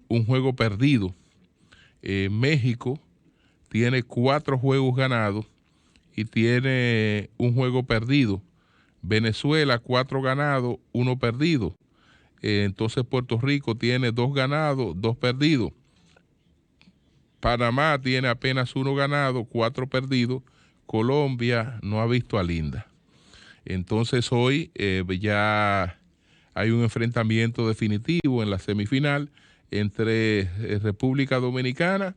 un juego perdido. México tiene 4 juegos ganados y tiene un juego perdido. Venezuela 4 ganados, 1 perdido. Entonces Puerto Rico tiene 2 ganados, 2 perdidos. Panamá tiene apenas 1 ganado, 4 perdidos. Colombia no ha visto a Linda. Entonces hoy ya hay un enfrentamiento definitivo en la semifinal entre República Dominicana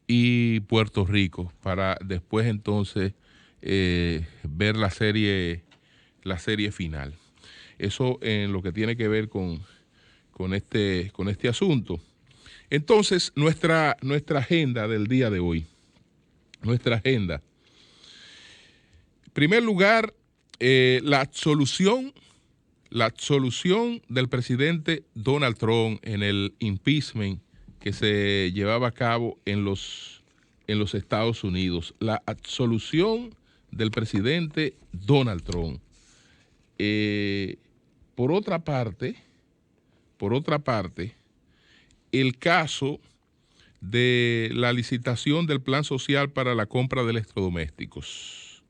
y Puerto Rico para después entonces ver la serie final. Eso en lo que tiene que ver con este asunto. Entonces, nuestra agenda del día de hoy. Nuestra agenda. En primer lugar, la absolución del presidente Donald Trump en el impeachment que se llevaba a cabo en los Estados Unidos. La absolución del presidente Donald Trump. Por otra parte, el caso de la licitación del plan social para la compra de electrodomésticos.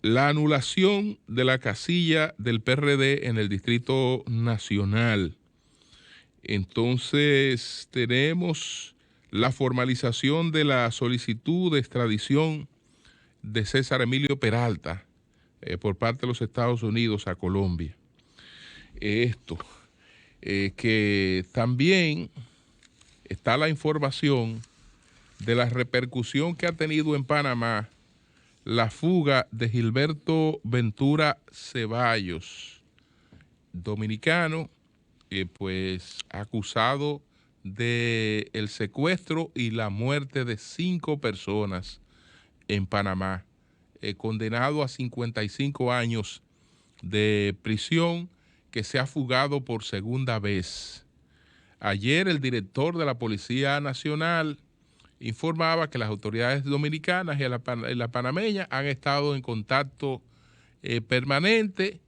La anulación de la casilla del PRD en el Distrito Nacional. Entonces tenemos la formalización de la solicitud de extradición de César Emilio Peralta por parte de los Estados Unidos a Colombia. Que también está la información de la repercusión que ha tenido en Panamá la fuga de Gilberto Ventura Ceballos, dominicano, pues acusado de el secuestro y la muerte de 5 personas en Panamá, condenado a 55 años de prisión, que se ha fugado por segunda vez. Ayer el director de la Policía Nacional informaba que las autoridades dominicanas y la panameña han estado en contacto permanente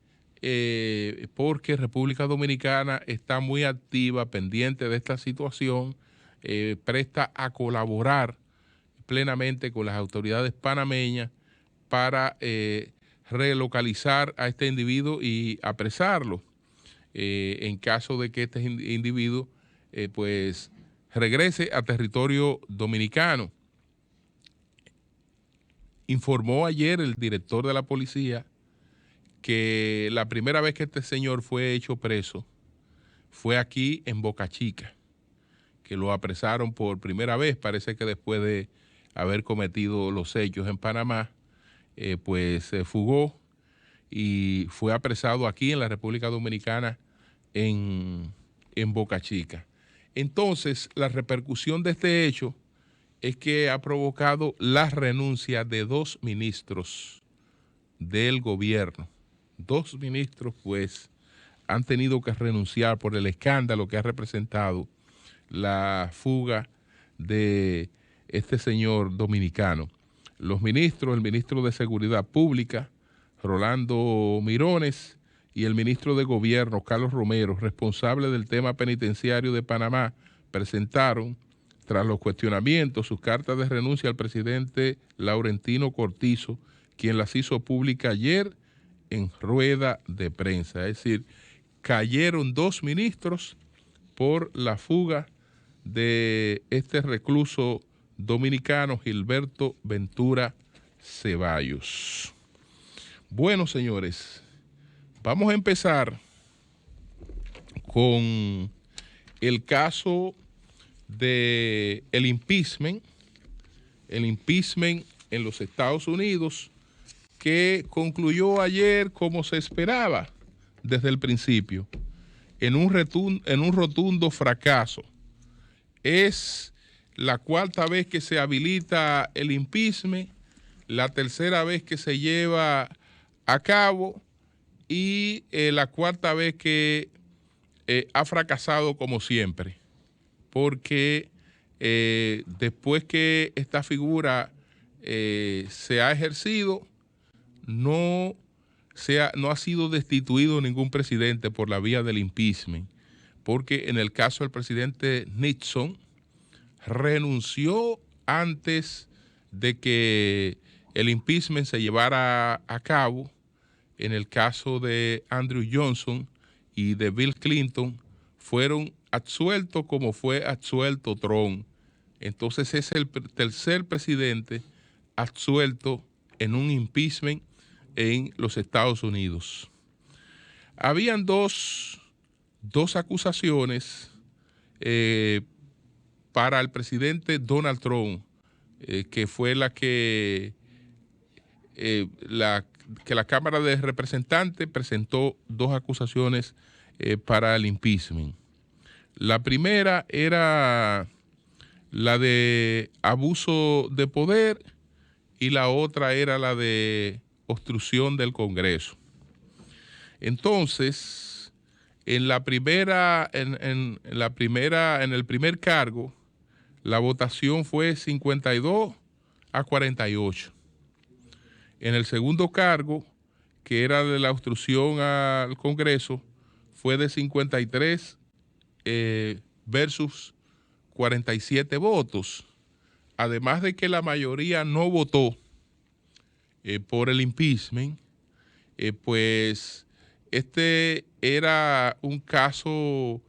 porque República Dominicana está muy activa, pendiente de esta situación, presta a colaborar plenamente con las autoridades panameñas para relocalizar a este individuo y apresarlo. En caso de que este individuo pues regrese a territorio dominicano. Informó ayer el director de la policía que la primera vez que este señor fue hecho preso fue aquí en Boca Chica, que lo apresaron por primera vez, parece que después de haber cometido los hechos en Panamá, pues se fugó y fue apresado aquí en la República Dominicana en Boca Chica. Entonces, la repercusión de este hecho es que ha provocado la renuncia de 2 ministros del gobierno. 2 ministros, pues, han tenido que renunciar por el escándalo que ha representado la fuga de este señor dominicano. Los ministros, el ministro de Seguridad Pública, Rolando Mirones, y el ministro de Gobierno, Carlos Romero, responsable del tema penitenciario de Panamá, presentaron, tras los cuestionamientos, sus cartas de renuncia al presidente Laurentino Cortizo, quien las hizo pública ayer en rueda de prensa. Es decir, cayeron 2 ministros por la fuga de este recluso dominicano Gilberto Ventura Ceballos. Bueno, señores, vamos a empezar con el caso de el impeachment en los Estados Unidos, que concluyó ayer como se esperaba desde el principio, en un rotundo fracaso. Es la 4ª vez que se habilita el impeachment, la 3ª vez que se lleva a cabo y la 4ª vez que ha fracasado como siempre, porque después que esta figura se ha ejercido, no ha sido destituido ningún presidente por la vía del impeachment, porque en el caso del presidente Nixon renunció antes de que el impeachment se llevara a cabo. En el caso de Andrew Johnson y de Bill Clinton, fueron absueltos como fue absuelto Trump. Entonces es el tercer presidente absuelto en un impeachment en los Estados Unidos. Habían dos acusaciones para el presidente Donald Trump, que fue la que la Cámara de Representantes presentó dos acusaciones para el impeachment. La primera era la de abuso de poder y la otra era la de obstrucción del Congreso. Entonces, en el primer cargo, la votación fue 52-48. En el segundo cargo, que era de la obstrucción al Congreso, fue de 53 versus 47 votos. Además de que la mayoría no votó por el impeachment, pues este era un caso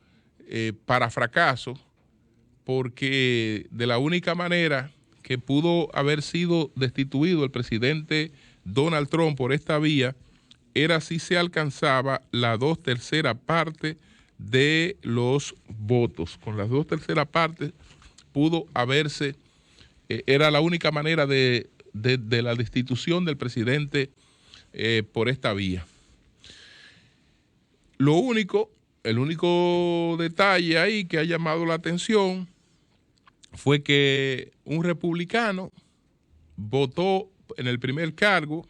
para fracaso, porque de la única manera que pudo haber sido destituido el presidente Donald Trump por esta vía era si se alcanzaba la 2/3 parte de los votos. Con las 2/3 partes pudo haberse, era la única manera de la destitución del presidente por esta vía. El único detalle ahí que ha llamado la atención fue que un republicano votó en el primer cargo,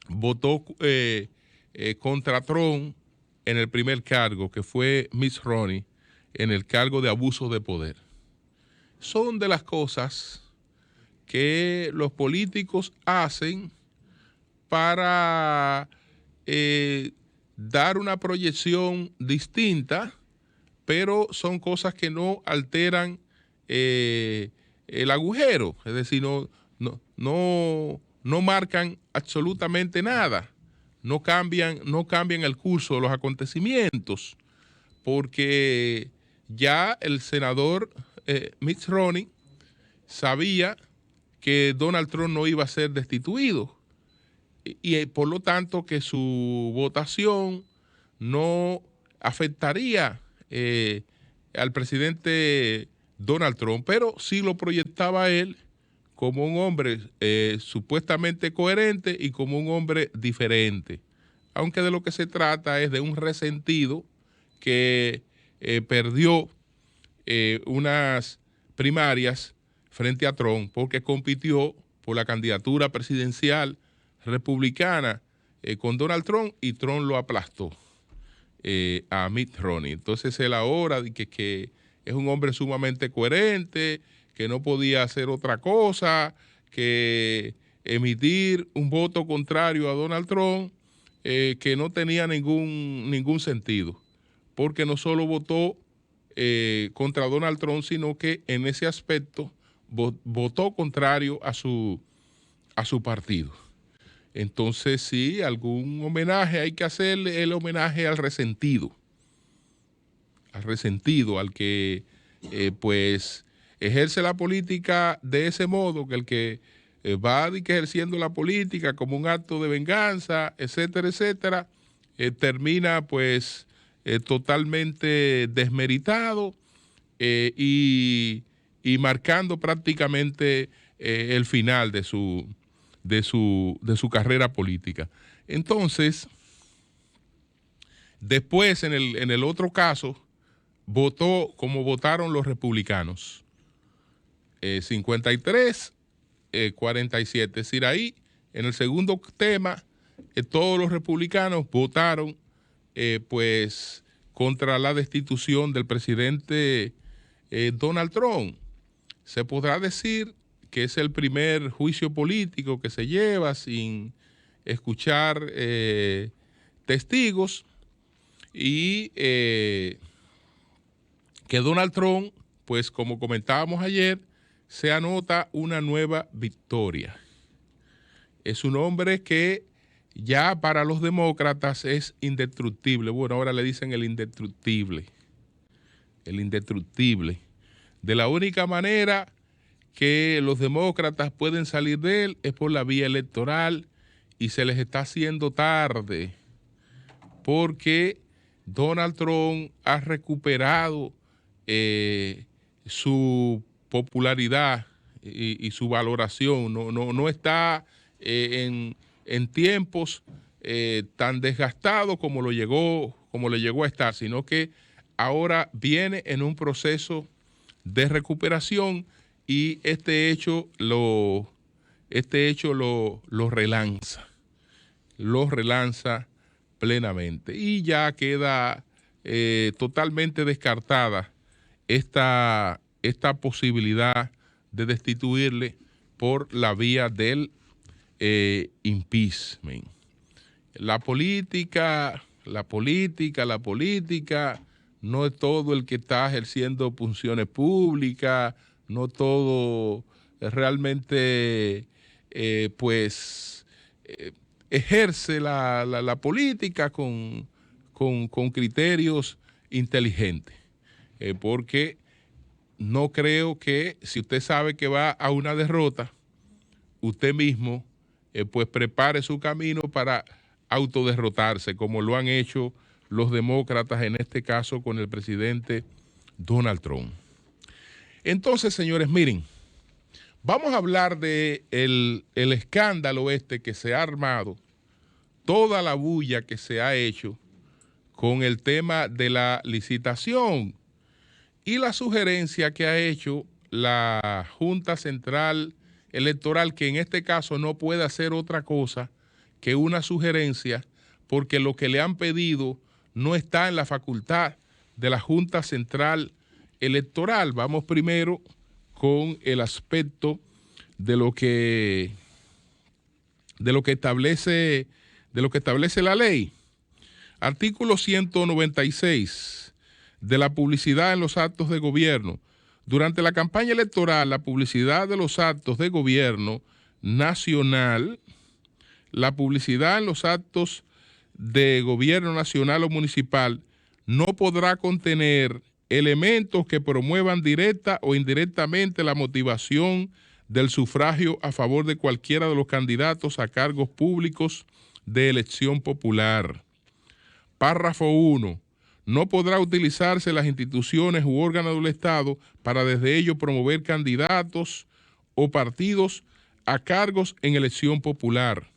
votó contra Trump en el primer cargo, que fue Mitt Romney, en el cargo de abuso de poder. Son de las cosas que los políticos hacen para dar una proyección distinta, pero son cosas que no alteran el agujero, es decir, no marcan absolutamente nada, no cambian el curso de los acontecimientos, porque ya el senador Mitt Romney sabía que Donald Trump no iba a ser destituido y por lo tanto que su votación no afectaría al presidente Donald Trump, pero sí lo proyectaba él como un hombre supuestamente coherente y como un hombre diferente, aunque de lo que se trata es de un resentido que perdió unas primarias frente a Trump porque compitió por la candidatura presidencial republicana con Donald Trump y Trump lo aplastó a Mitt Romney. Entonces él ahora que es un hombre sumamente coherente, que no podía hacer otra cosa que emitir un voto contrario a Donald Trump, que no tenía ningún sentido, porque no solo votó contra Donald Trump, sino que en ese aspecto votó contrario a su partido. Entonces, sí, algún homenaje hay que hacerle, el homenaje al resentido, al que pues ejerce la política de ese modo, que el que va ejerciendo la política como un acto de venganza, etcétera, etcétera, termina pues totalmente desmeritado y marcando prácticamente el final de su carrera política. Entonces, después en el otro caso, votó como votaron los republicanos. 53-47. Es decir, ahí, en el segundo tema, todos los republicanos votaron pues contra la destitución del presidente Donald Trump. Se podrá decir que es el primer juicio político que se lleva sin escuchar testigos, y que Donald Trump, pues como comentábamos ayer, se anota una nueva victoria. Es un hombre que ya para los demócratas es indestructible. Bueno, ahora le dicen el indestructible. El indestructible. De la única manera que los demócratas pueden salir de él es por la vía electoral, y se les está haciendo tarde porque Donald Trump ha recuperado su popularidad y su valoración. No está en tiempos tan desgastado como le llegó a estar, sino que ahora viene en un proceso de recuperación, y este hecho lo relanza plenamente, y ya queda totalmente descartada esta posibilidad de destituirle por la vía del impeachment. La política no es todo el que está ejerciendo funciones públicas, no todo realmente ejerce la política con criterios inteligentes, porque no creo que, si usted sabe que va a una derrota, usted mismo pues prepare su camino para autoderrotarse, como lo han hecho los demócratas, en este caso con el presidente Donald Trump. Entonces, señores, miren, vamos a hablar de el escándalo que se ha armado, toda la bulla que se ha hecho con el tema de la licitación y la sugerencia que ha hecho la Junta Central Electoral, que en este caso no puede hacer otra cosa que una sugerencia, porque lo que le han pedido no está en la facultad de la Junta Central Electoral. Vamos primero con el aspecto de lo que establece la ley. Artículo 196 de la publicidad en los actos de gobierno. Durante la campaña electoral, la publicidad de los actos de gobierno nacional, la publicidad en los actos de gobierno nacional o municipal no podrá contener elementos que promuevan directa o indirectamente la motivación del sufragio a favor de cualquiera de los candidatos a cargos públicos de elección popular. Párrafo 1. No podrá utilizarse las instituciones u órganos del Estado para desde ello promover candidatos o partidos a cargos en elección popular.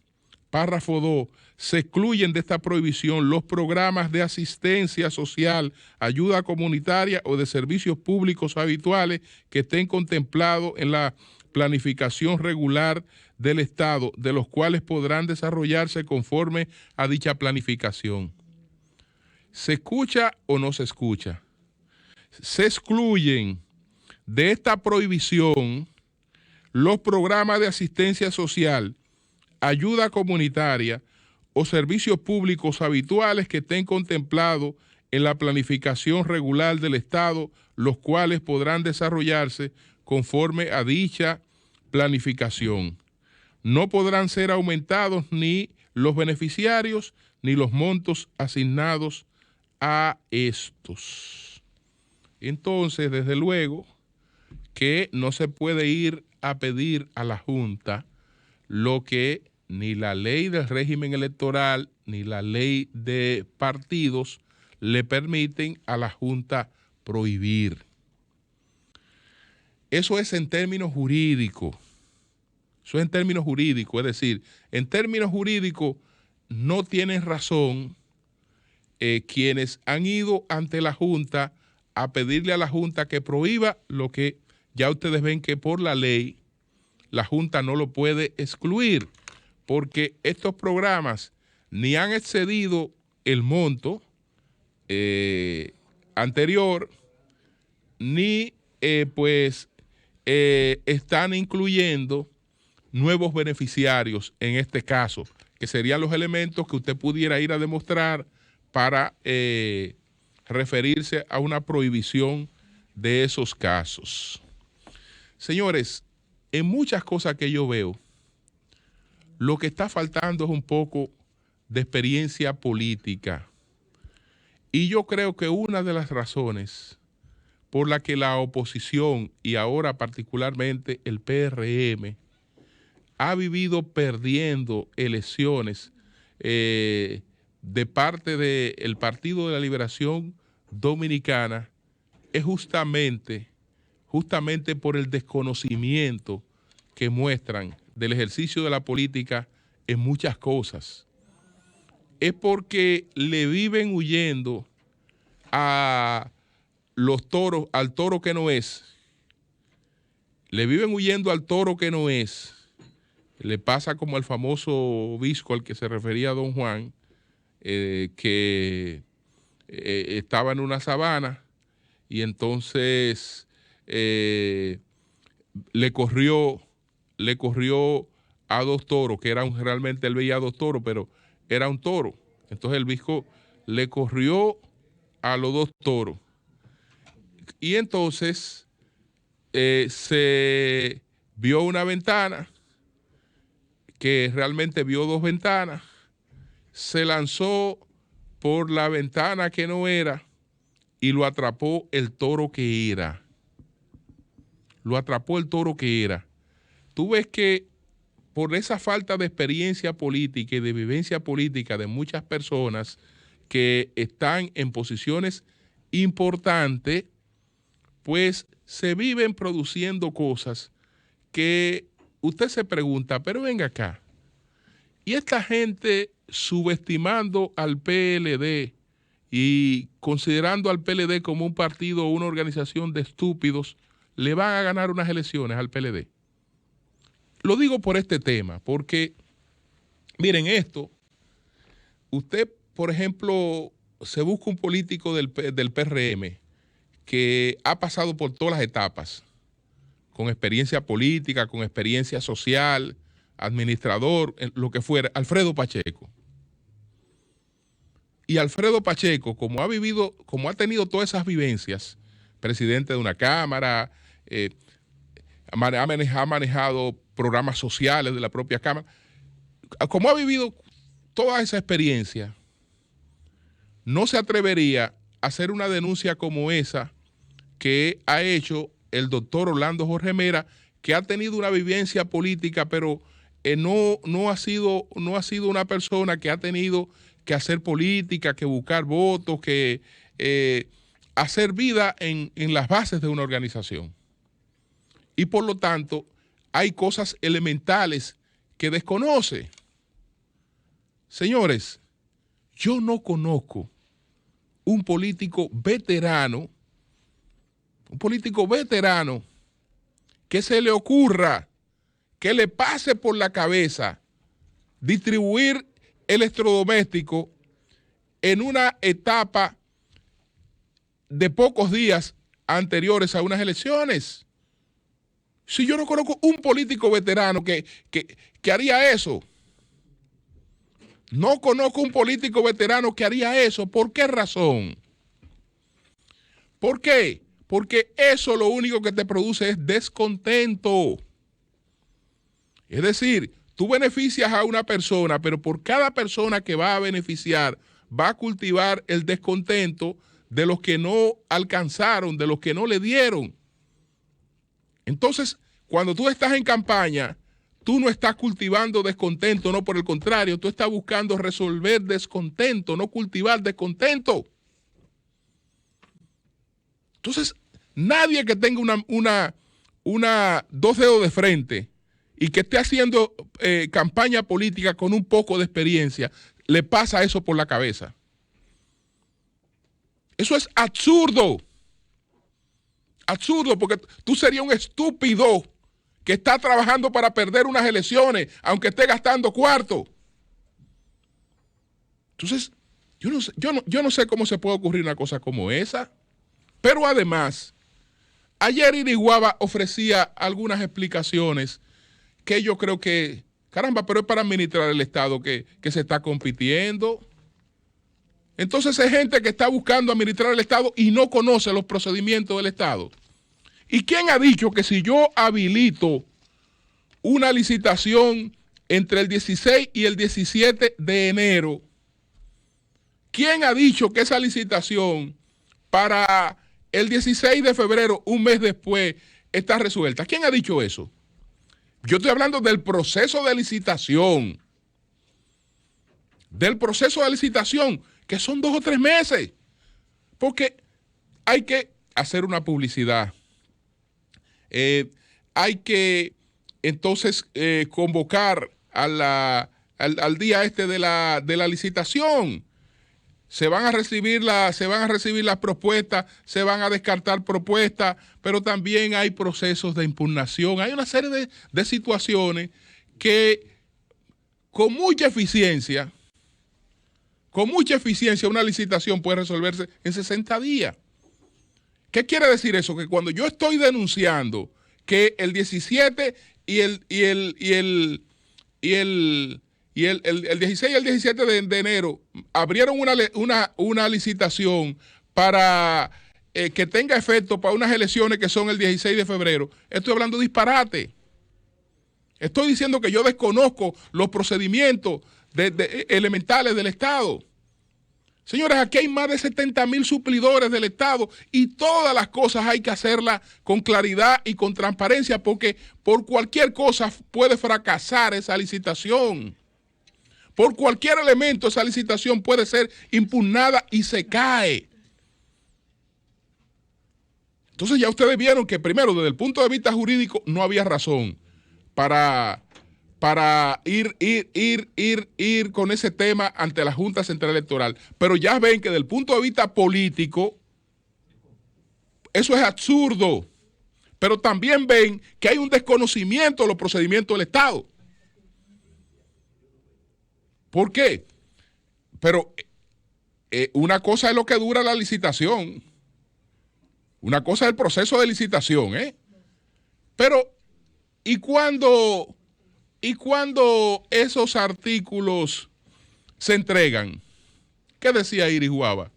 Párrafo 2. Se excluyen de esta prohibición los programas de asistencia social, ayuda comunitaria o de servicios públicos habituales que estén contemplados en la planificación regular del Estado, de los cuales podrán desarrollarse conforme a dicha planificación. ¿Se escucha o no se escucha? Se excluyen de esta prohibición los programas de asistencia social, ayuda comunitaria o servicios públicos habituales que estén contemplados en la planificación regular del Estado, los cuales podrán desarrollarse conforme a dicha planificación. No podrán ser aumentados ni los beneficiarios ni los montos asignados a estos. Entonces, desde luego que no se puede ir a pedir a la Junta lo que ni la ley del régimen electoral ni la ley de partidos le permiten a la Junta prohibir. Eso es en términos jurídicos. Eso es en términos jurídicos. Es decir, en términos jurídicos no tienen razón quienes han ido ante la Junta a pedirle a la Junta que prohíba lo que ya ustedes ven que por la ley la Junta no lo puede excluir, porque estos programas ni han excedido el monto anterior, ni están incluyendo nuevos beneficiarios en este caso, que serían los elementos que usted pudiera ir a demostrar para referirse a una prohibición de esos casos. Señores, en muchas cosas que yo veo, lo que está faltando es un poco de experiencia política. Y yo creo que una de las razones por la que la oposición y ahora particularmente el PRM ha vivido perdiendo elecciones de parte del Partido de la Liberación Dominicana es justamente por el desconocimiento que muestran del ejercicio de la política en muchas cosas. Es porque le viven huyendo a los toros, al toro que no es. Le viven huyendo al toro que no es. Le pasa como al famoso visco al que se refería don Juan, que estaba en una sabana y entonces le corrió a dos toros, que eran realmente, él veía dos toros, pero era un toro. Entonces el visco le corrió a los dos toros. Y entonces se vio una ventana, que realmente vio dos ventanas, se lanzó por la ventana que no era y lo atrapó el toro que era. Lo atrapó el toro que era. Tú ves que por esa falta de experiencia política y de vivencia política de muchas personas que están en posiciones importantes, pues se viven produciendo cosas que usted se pregunta, pero venga acá, y esta gente subestimando al PLD y considerando al PLD como un partido o una organización de estúpidos, le van a ganar unas elecciones al PLD. Lo digo por este tema, porque, miren esto, usted, por ejemplo, se busca un político del PRM que ha pasado por todas las etapas, con experiencia política, con experiencia social, administrador, lo que fuera, Alfredo Pacheco. Y Alfredo Pacheco, como ha tenido todas esas vivencias, presidente de una cámara, ha manejado programas sociales de la propia cámara, como ha vivido toda esa experiencia, no se atrevería a hacer una denuncia como esa que ha hecho el doctor Orlando Jorge Mera, que ha tenido una vivencia política, pero no ha sido una persona que ha tenido que hacer política, que buscar votos, que hacer vida en las bases de una organización. Y por lo tanto, hay cosas elementales que desconoce. Señores, yo no conozco un político veterano que se le ocurra, que le pase por la cabeza distribuir electrodomésticos en una etapa de pocos días anteriores a unas elecciones. Si yo no conozco un político veterano que haría eso. No conozco un político veterano que haría eso. ¿Por qué razón? ¿Por qué? Porque eso lo único que te produce es descontento. Es decir, tú beneficias a una persona, pero por cada persona que va a beneficiar, va a cultivar el descontento de los que no alcanzaron, de los que no le dieron. Entonces, cuando tú estás en campaña, tú no estás cultivando descontento, no, por el contrario, tú estás buscando resolver descontento, no cultivar descontento. Entonces, nadie que tenga dos dedos de frente y que esté haciendo campaña política con un poco de experiencia, le pasa eso por la cabeza. Eso es absurdo. Absurdo, porque tú serías un estúpido que está trabajando para perder unas elecciones, aunque esté gastando cuarto. Entonces, yo no sé cómo se puede ocurrir una cosa como esa. Pero además, ayer Iriguaba ofrecía algunas explicaciones que yo creo que, caramba, pero es para administrar el Estado que se está compitiendo. Entonces es gente que está buscando administrar el Estado y no conoce los procedimientos del Estado. ¿Y quién ha dicho que si yo habilito una licitación entre el 16 y el 17 de enero, quién ha dicho que esa licitación para el 16 de febrero, un mes después, está resuelta? ¿Quién ha dicho eso? Yo estoy hablando del proceso de licitación. Del proceso de licitación, que son 2 o 3 meses. Porque hay que hacer una publicidad. Hay que entonces convocar al día de la licitación. Se van a recibir las propuestas, se van a descartar propuestas, pero también hay procesos de impugnación. Hay una serie de situaciones que con mucha eficiencia una licitación puede resolverse en 60 días. ¿Qué quiere decir eso? Que cuando yo estoy denunciando que el 17 y el 16 y el 17 de enero abrieron una licitación para que tenga efecto para unas elecciones que son el 16 de febrero, estoy hablando disparate. Estoy diciendo que yo desconozco los procedimientos elementales del Estado. Señores, aquí hay más de 70,000 suplidores del Estado y todas las cosas hay que hacerlas con claridad y con transparencia, porque por cualquier cosa puede fracasar esa licitación. Por cualquier elemento esa licitación puede ser impugnada y se cae. Entonces ya ustedes vieron que primero, desde el punto de vista jurídico, no había razón para ir con ese tema ante la Junta Central Electoral. Pero ya ven que desde el punto de vista político, eso es absurdo. Pero también ven que hay un desconocimiento de los procedimientos del Estado. ¿Por qué? Pero una cosa es lo que dura la licitación. Una cosa es el proceso de licitación, Pero, ¿y cuando esos artículos se entregan? ¿Qué decía Iris Guava?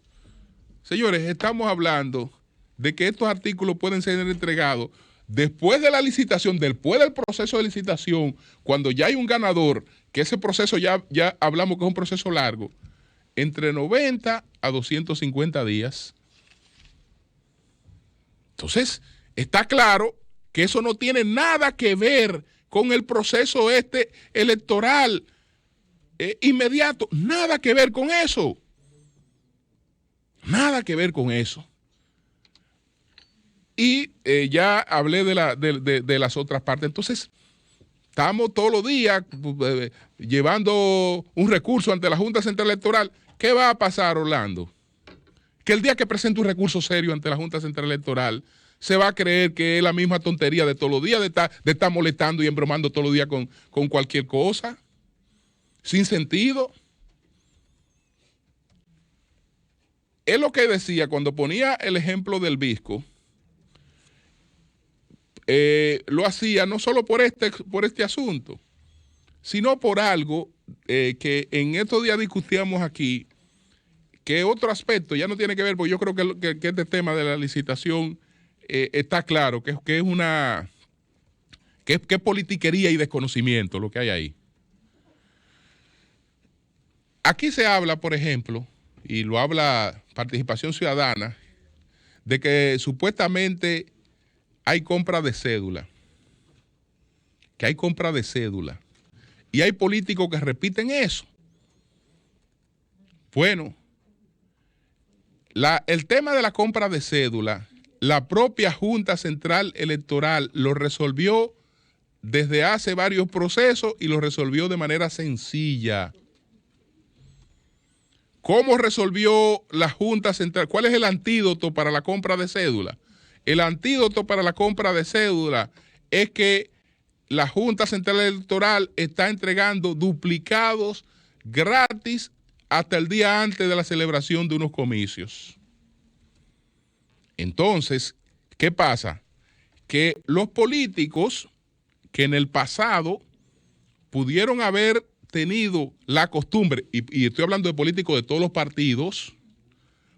Señores, estamos hablando de que estos artículos pueden ser entregados después de la licitación, después del proceso de licitación, cuando ya hay un ganador, que ese proceso ya hablamos que es un proceso largo, entre 90 a 250 días. Entonces, está claro que eso no tiene nada que ver con el proceso electoral inmediato. Nada que ver con eso. Nada que ver con eso. Y ya hablé de las otras partes. Entonces, estamos todos los días llevando un recurso ante la Junta Central Electoral. ¿Qué va a pasar, Orlando? Que el día que presente un recurso serio ante la Junta Central Electoral, se va a creer que es la misma tontería de todos los días, de estar molestando y embromando todos los días con cualquier cosa, sin sentido. Es lo que decía cuando ponía el ejemplo del Visco. Lo hacía no solo por este asunto, sino por algo que en estos días discutíamos aquí, que otro aspecto ya no tiene que ver, porque yo creo que este tema de la licitación está claro, que es una que es politiquería y desconocimiento lo que hay ahí. Aquí se habla, por ejemplo, y lo habla Participación Ciudadana, de que supuestamente hay compra de cédula, que hay compra de cédula, y hay políticos que repiten eso. Bueno, el tema de la compra de cédula, la propia Junta Central Electoral lo resolvió desde hace varios procesos y lo resolvió de manera sencilla. ¿Cómo resolvió la Junta Central? ¿Cuál es el antídoto para la compra de cédula? El antídoto para la compra de cédula es que la Junta Central Electoral está entregando duplicados gratis hasta el día antes de la celebración de unos comicios. Entonces, ¿qué pasa? Que los políticos que en el pasado pudieron haber tenido la costumbre, y estoy hablando de políticos de todos los partidos,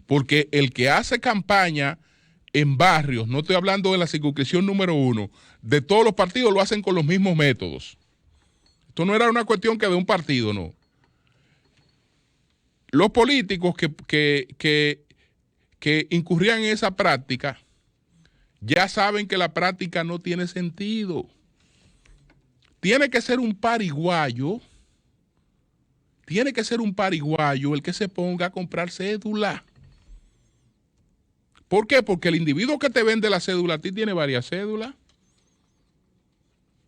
porque el que hace campaña en barrios, no estoy hablando de la circunscripción número 1, de todos los partidos lo hacen con los mismos métodos. Esto no era una cuestión que de un partido, no. Los políticos que incurrían en esa práctica ya saben que la práctica no tiene sentido. Tiene que ser un pariguayo, el que se ponga a comprar cédula. ¿Por qué? Porque el individuo que te vende la cédula a ti tiene varias cédulas.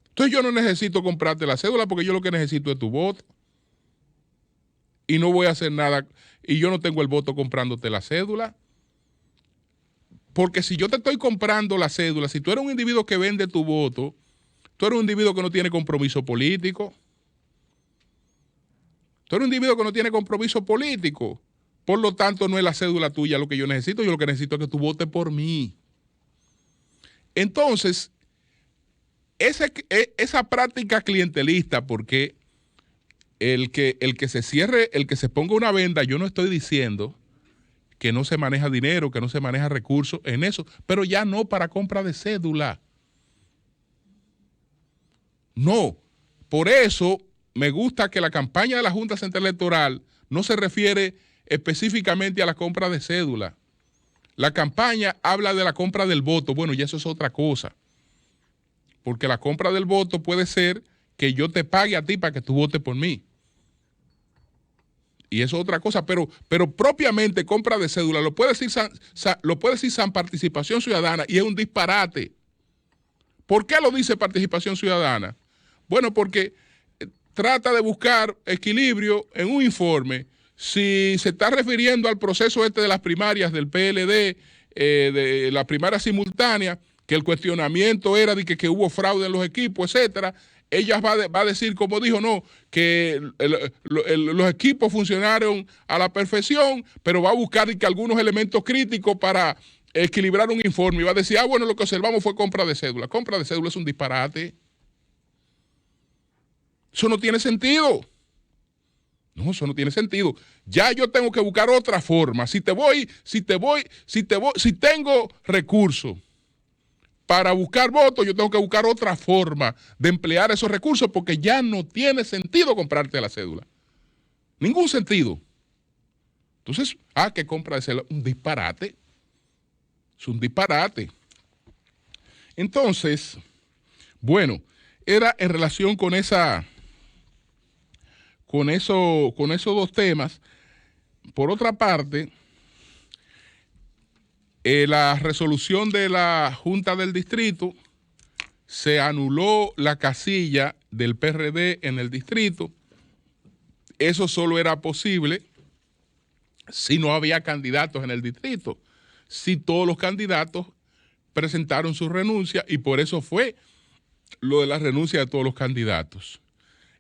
Entonces yo no necesito comprarte la cédula porque yo lo que necesito es tu voto. Y no voy a hacer nada, y yo no tengo el voto comprándote la cédula. Porque si yo te estoy comprando la cédula, si tú eres un individuo que vende tu voto, tú eres un individuo que no tiene compromiso político. Tú eres un individuo que no tiene compromiso político. Por lo tanto, no es la cédula tuya lo que yo necesito. Yo lo que necesito es que tú votes por mí. Entonces, esa práctica clientelista, porque el que se cierre, el que se ponga una venda, yo no estoy diciendo que no se maneja dinero, que no se maneja recursos en eso, pero ya no para compra de cédula. No. Por eso me gusta que la campaña de la Junta Central Electoral no se refiere específicamente a la compra de cédula. La campaña habla de la compra del voto. Bueno, y eso es otra cosa. Porque la compra del voto puede ser que yo te pague a ti para que tú votes por mí. Y eso es otra cosa. Pero propiamente compra de cédula lo puede decir San Participación Ciudadana y es un disparate. ¿Por qué lo dice Participación Ciudadana? Bueno, porque trata de buscar equilibrio en un informe. Si se está refiriendo al proceso de las primarias del PLD, de la primaria simultánea, que el cuestionamiento era de que hubo fraude en los equipos, etcétera, ella va a decir, como dijo, no, que los equipos funcionaron a la perfección, pero va a buscar que algunos elementos críticos para equilibrar un informe. Y va a decir, bueno, lo que observamos fue compra de cédula. Compra de cédula es un disparate. Eso no tiene sentido. No, eso no tiene sentido. Ya yo tengo que buscar otra forma. Si tengo recursos para buscar votos, yo tengo que buscar otra forma de emplear esos recursos porque ya no tiene sentido comprarte la cédula. Ningún sentido. Entonces, ¿qué compra de cédula? Un disparate. Es un disparate. Entonces, bueno, era en relación con esos dos temas. Por otra parte, la resolución de la Junta del Distrito se anuló la casilla del PRD en el distrito. Eso solo era posible si no había candidatos en el distrito. Si todos los candidatos presentaron su renuncia, y por eso fue lo de la renuncia de todos los candidatos.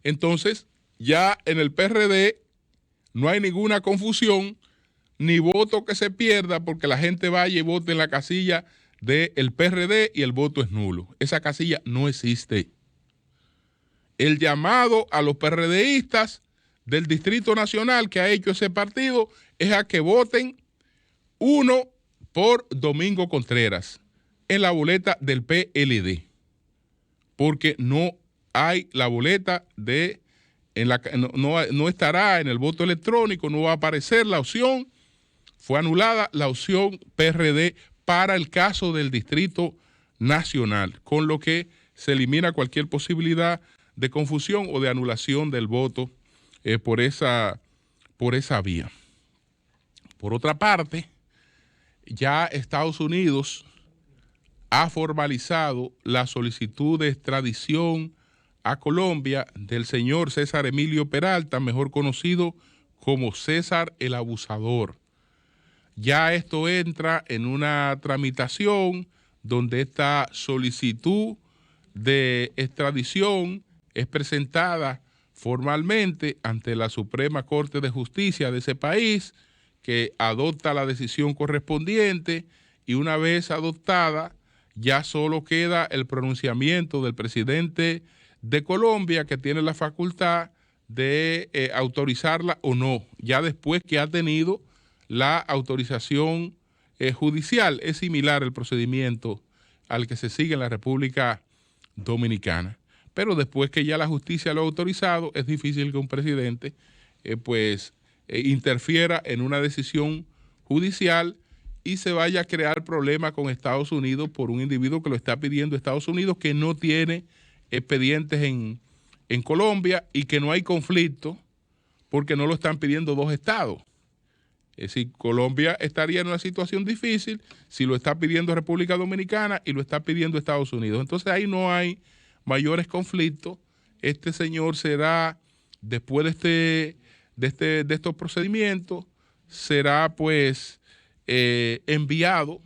Entonces, ya en el PRD no hay ninguna confusión ni voto que se pierda porque la gente vaya y vote en la casilla del PRD y el voto es nulo. Esa casilla no existe. El llamado a los PRDistas del Distrito Nacional que ha hecho ese partido es a que voten uno por Domingo Contreras en la boleta del PLD, porque no hay la boleta no estará en el voto electrónico, no va a aparecer la opción. Fue anulada la opción PRD para el caso del Distrito Nacional, con lo que se elimina cualquier posibilidad de confusión o de anulación del voto por esa vía. Por otra parte, ya Estados Unidos ha formalizado la solicitud de extradición a Colombia del señor César Emilio Peralta, mejor conocido como César el Abusador. Ya esto entra en una tramitación donde esta solicitud de extradición es presentada formalmente ante la Suprema Corte de Justicia de ese país, que adopta la decisión correspondiente, y una vez adoptada ya solo queda el pronunciamiento del presidente de Colombia, que tiene la facultad de autorizarla o no, ya después que ha tenido la autorización judicial. Es similar el procedimiento al que se sigue en la República Dominicana. Pero después que ya la justicia lo ha autorizado, es difícil que un presidente interfiera en una decisión judicial y se vaya a crear problemas con Estados Unidos por un individuo que lo está pidiendo Estados Unidos, que no tiene expedientes en Colombia y que no hay conflicto porque no lo están pidiendo dos estados. Es decir, Colombia estaría en una situación difícil si lo está pidiendo República Dominicana y lo está pidiendo Estados Unidos. Entonces ahí no hay mayores conflictos. Este señor será, después de estos procedimientos, será enviado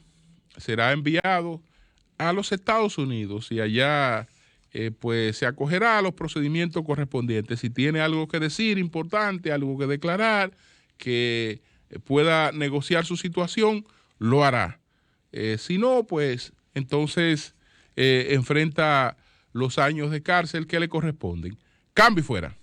a los Estados Unidos y allá se acogerá a los procedimientos correspondientes. Si tiene algo que decir importante, algo que declarar, que pueda negociar su situación, lo hará. Si no, pues entonces enfrenta los años de cárcel que le corresponden. Cambio y fuera.